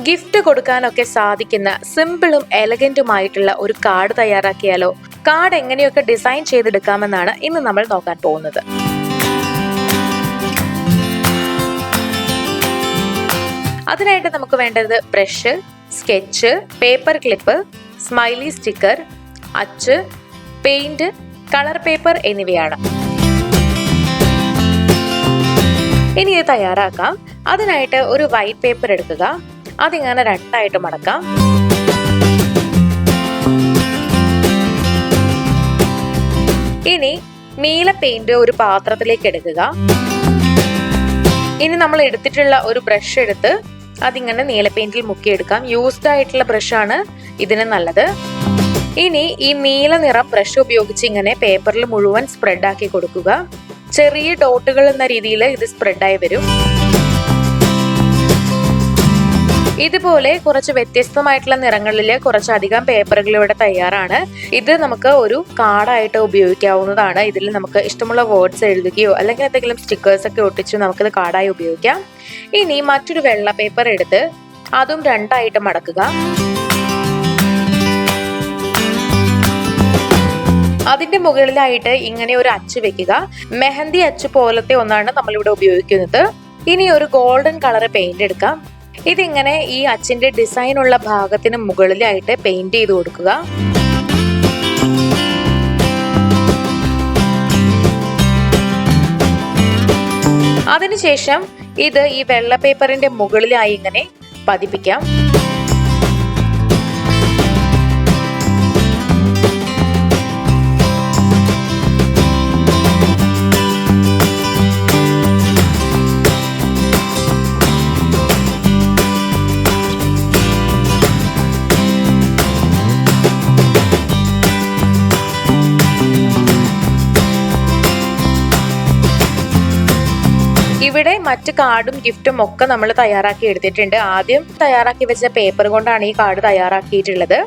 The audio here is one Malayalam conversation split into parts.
ഗിഫ്റ്റ് കൊടുക്കാനൊക്കെ സാധിക്കുന്ന സിമ്പിളും എലഗന്റുമായിട്ടുള്ള ഒരു കാർഡ് തയ്യാറാക്കിയാലോ? കാർഡ് എങ്ങനെയൊക്കെ ഡിസൈൻ ചെയ്തെടുക്കാമെന്നാണ് ഇന്ന് നമ്മൾ നോക്കാൻ പോകുന്നത്. അതിനായിട്ട് നമുക്ക് വേണ്ടത് brush, sketch, paper clip, smiley sticker, അച്ച്, പെയിന്റ്, കളർ പേപ്പർ എന്നിവയാണ്. ഇനി ഇത് തയ്യാറാക്കാം. അതിനായിട്ട് ഒരു വൈറ്റ് പേപ്പർ എടുക്കുക. അതിങ്ങനെ രണ്ടായിട്ട് മടക്കാം. ഇനി നീല പെയിന്റ് ഒരു പാത്രത്തിലേക്ക് എടുക്കുക. ഇനി നമ്മൾ എടുത്തിട്ടുള്ള ഒരു ബ്രഷ് എടുത്ത് അതിങ്ങനെ നീല പെയിന്റിൽ മുക്കിയെടുക്കാം. യൂസ്ഡ് ആയിട്ടുള്ള ബ്രഷാണ് ഇതിന് നല്ലത്. ഇനി ഈ നീല നിറം ബ്രഷ് ഉപയോഗിച്ച് ഇങ്ങനെ പേപ്പറിൽ മുഴുവൻ സ്പ്രെഡ് ആക്കി കൊടുക്കുക. ചെറിയ ഡോട്ടുകൾ എന്ന രീതിയിൽ ഇത് സ്പ്രെഡായി വരും. ഇതുപോലെ കുറച്ച് വ്യത്യസ്തമായിട്ടുള്ള നിറങ്ങളില് കുറച്ചധികം പേപ്പറുകൾ ഇവിടെ തയ്യാറാണ്. ഇത് നമുക്ക് ഒരു കാർഡായിട്ട് ഉപയോഗിക്കാവുന്നതാണ്. ഇതിൽ നമുക്ക് ഇഷ്ടമുള്ള വേർഡ്സ് എഴുതുകയോ അല്ലെങ്കിൽ എന്തെങ്കിലും സ്റ്റിക്കേഴ്സ് ഒക്കെ ഒട്ടിച്ച് നമുക്കിത് കാർഡായി ഉപയോഗിക്കാം. ഇനി മറ്റൊരു വെള്ള പേപ്പർ എടുത്ത് അതും രണ്ടായിട്ട് മടക്കുക. അതിന്റെ മുകളിലായിട്ട് ഇങ്ങനെ ഒരു അച്ച് വെക്കുക. മെഹന്തി അച്ച് പോലത്തെ ഒന്നാണ് നമ്മളിവിടെ ഉപയോഗിക്കുന്നത്. ഇനി ഒരു ഗോൾഡൻ കളർ പെയിന്റ് എടുക്കാം. ഇതിങ്ങനെ ഈ അച്ചിന്റെ ഡിസൈൻ ഉള്ള ഭാഗത്തിന് മുകളിലായിട്ട് പെയിന്റ് ചെയ്ത് കൊടുക്കുക. അതിനുശേഷം ഇത് ഈ വെള്ള പേപ്പറിന്റെ മുകളിലായി ഇങ്ങനെ പതിപ്പിക്കാം. ഇവിടെ മറ്റു കാർഡും ഗിഫ്റ്റും ഒക്കെ നമ്മൾ തയ്യാറാക്കി എടുത്തിട്ടുണ്ട്. ആദ്യം തയ്യാറാക്കി വെച്ച പേപ്പർ കൊണ്ടാണ് ഈ കാർഡ് തയ്യാറാക്കിയിട്ടുള്ളത്.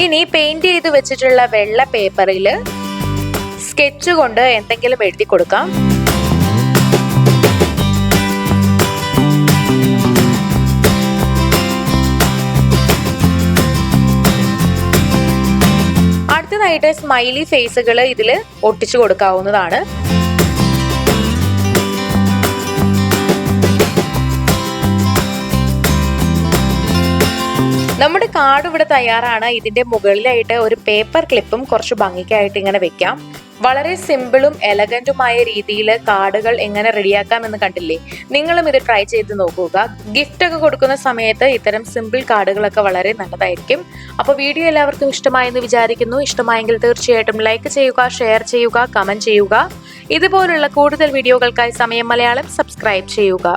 ഇനി പെയിന്റ് ചെയ്ത് വെച്ചിട്ടുള്ള വെള്ള പേപ്പറിൽ സ്കെച്ച് കൊണ്ട് എന്തെങ്കിലും എഴുതി കൊടുക്കാം. അടുത്തതായിട്ട് സ്മൈലി ഫേസുകൾ ഇതിൽ ഒട്ടിച്ചു കൊടുക്കാവുന്നതാണ്. നമ്മുടെ കാർഡ് ഇവിടെ തയ്യാറാണ്. ഇതിന്റെ മുകളിലായിട്ട് ഒരു പേപ്പർ ക്ലിപ്പും കുറച്ച് ഭംഗിക്കായിട്ട് ഇങ്ങനെ വെക്കാം. വളരെ സിമ്പിളും എലഗന്റുമായ രീതിയിൽ കാർഡുകൾ എങ്ങനെ റെഡിയാക്കാം എന്ന് കണ്ടില്ലേ? നിങ്ങളും ഇത് ട്രൈ ചെയ്ത് നോക്കുക. ഗിഫ്റ്റ് ഒക്കെ കൊടുക്കുന്ന സമയത്ത് ഇത്തരം സിമ്പിൾ കാർഡുകളൊക്കെ വളരെ നല്ലതായിരിക്കും. അപ്പോൾ വീഡിയോ എല്ലാവർക്കും ഇഷ്ടമായെന്ന് വിചാരിക്കുന്നു. ഇഷ്ടമായെങ്കിൽ തീർച്ചയായിട്ടും ലൈക്ക് ചെയ്യുക, ഷെയർ ചെയ്യുക, കമന്റ് ചെയ്യുക. ഇതുപോലുള്ള കൂടുതൽ വീഡിയോകൾക്കായി സമയം മലയാളം സബ്സ്ക്രൈബ് ചെയ്യുക.